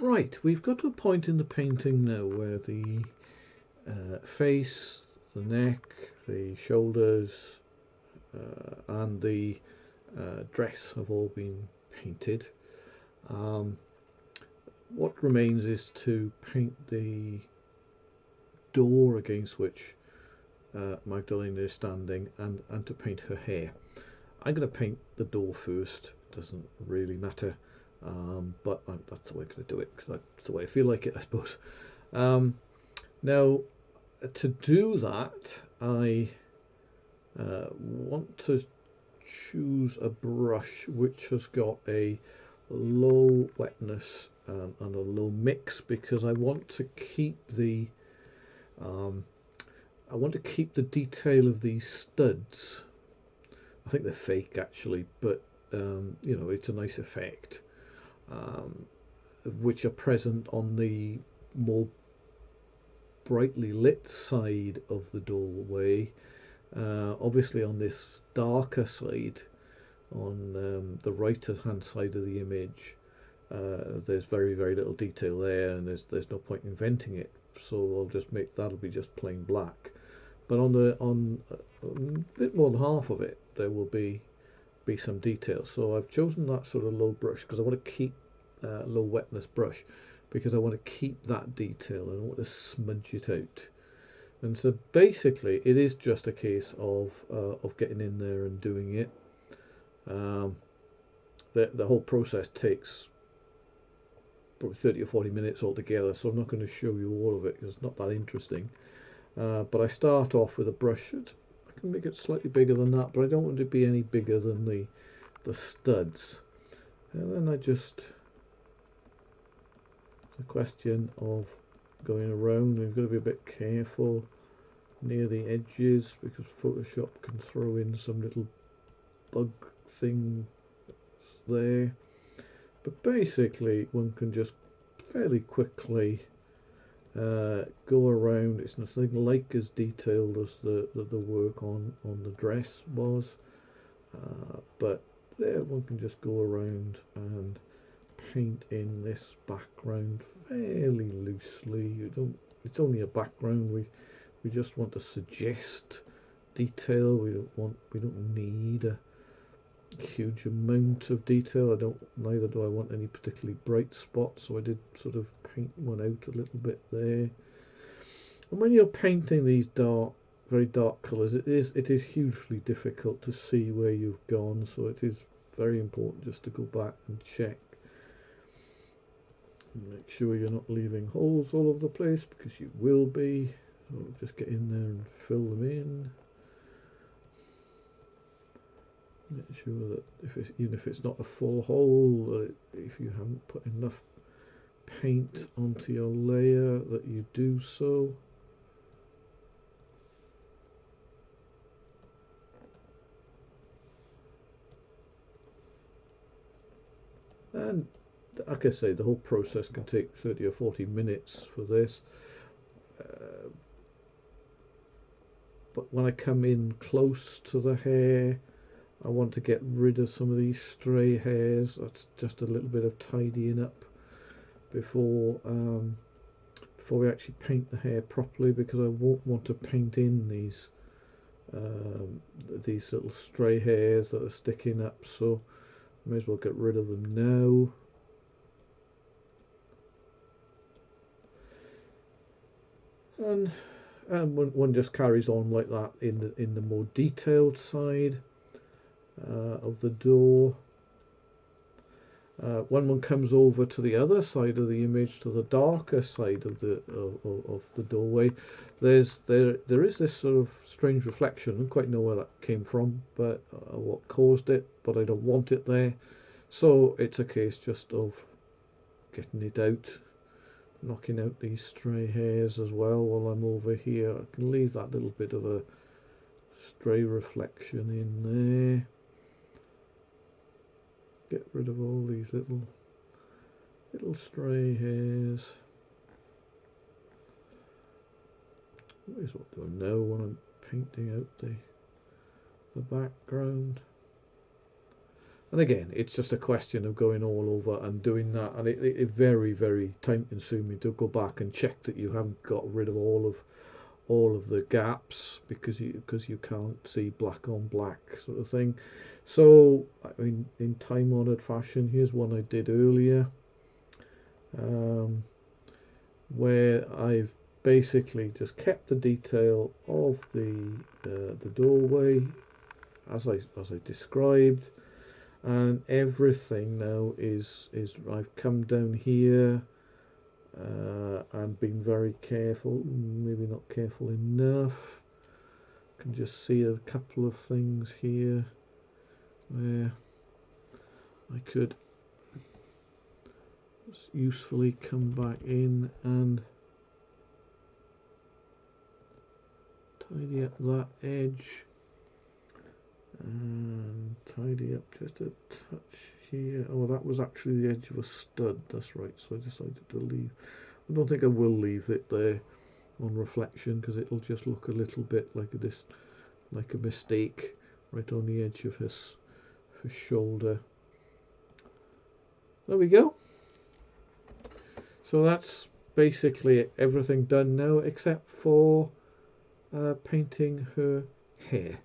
Right, we've got to a point in the painting now where the face, the neck, the shoulders, and the dress have all been painted. Um, what remains is to paint the door against which Magdalena is standing, and to paint her hair. I'm going to paint the door first. Doesn't really matter, but that's the way I'm going to do it because that's the way I feel like it, I suppose. Now, to do that, I want to choose a brush which has got a low wetness and a low mix, because I want to keep the detail of these studs. I think they're fake actually, but you know, it's a nice effect, um, which are present on the more brightly lit side of the doorway. Obviously, on this darker side, on the right hand side of the image, there's very little detail there, and there's no point inventing it. So I'll just make that'll be just plain black. But on a bit more than half of it, there will be some detail. So I've chosen that sort of low brush because I want to keep low wetness brush, because I want to keep that detail and I want to smudge it out. And so basically, it is just a case of getting in there and doing it. Um, the whole process takes probably 30 or 40 minutes altogether, so I'm not going to show you all of it because it's not that interesting. But I start off with a brush. I can make it slightly bigger than that, but I don't want it to be any bigger than the studs. And then it's a question of going around. You've got to be a bit careful near the edges because Photoshop can throw in some little bug thing there. But basically, one can just fairly quickly go around. It's nothing like as detailed as the work on the dress was, but there one can just go around and paint in this background fairly loosely. You don't. It's only a background. We just want to suggest detail. We don't need a huge amount of detail. Neither do I want any particularly bright spots, so I did sort of paint one out a little bit there. And when you're painting these very dark colours, it is hugely difficult to see where you've gone, so it is very important just to go back and check. Make sure you're not leaving holes all over the place, because you will be. So just get in there and fill them in. Make sure that even if it's not a full hole, if you haven't put enough paint onto your layer, that you do so. And like I say, the whole process can take 30 or 40 minutes for this. But when I come in close to the hair, I want to get rid of some of these stray hairs. That's just a little bit of tidying up before we actually paint the hair properly, because I won't want to paint in these little stray hairs that are sticking up. So I may as well get rid of them now. And one just carries on like that in the more detailed side of the door. When one comes over to the other side of the image, to the darker side of the doorway, there is this sort of strange reflection. I don't quite know where that came from, but what caused it, but I don't want it there. So it's a case just of getting it out, knocking out these stray hairs as well while I'm over here. I can leave that little bit of a stray reflection in there. Get rid of all these little stray hairs. Here's what do I know when I'm painting out the background. And again, it's just a question of going all over and doing that, and it very, very time consuming to go back and check that you haven't got rid of all of the gaps because you can't see black on black sort of thing. So I mean, in time honored fashion, here's one I did earlier, um, where I've basically just kept the detail of the doorway as I described, and everything now is I've come down here and been very careful, maybe not careful enough. Can just see a couple of things here where I could usefully come back in and tidy up that edge and tidy up just a touch here. Oh, that was actually the edge of a stud, that's right, so I decided to leave. I don't think I will leave it there on reflection because it'll just look a little bit like like a mistake right on the edge of his shoulder. There we go. So that's basically everything done now except for painting her hair.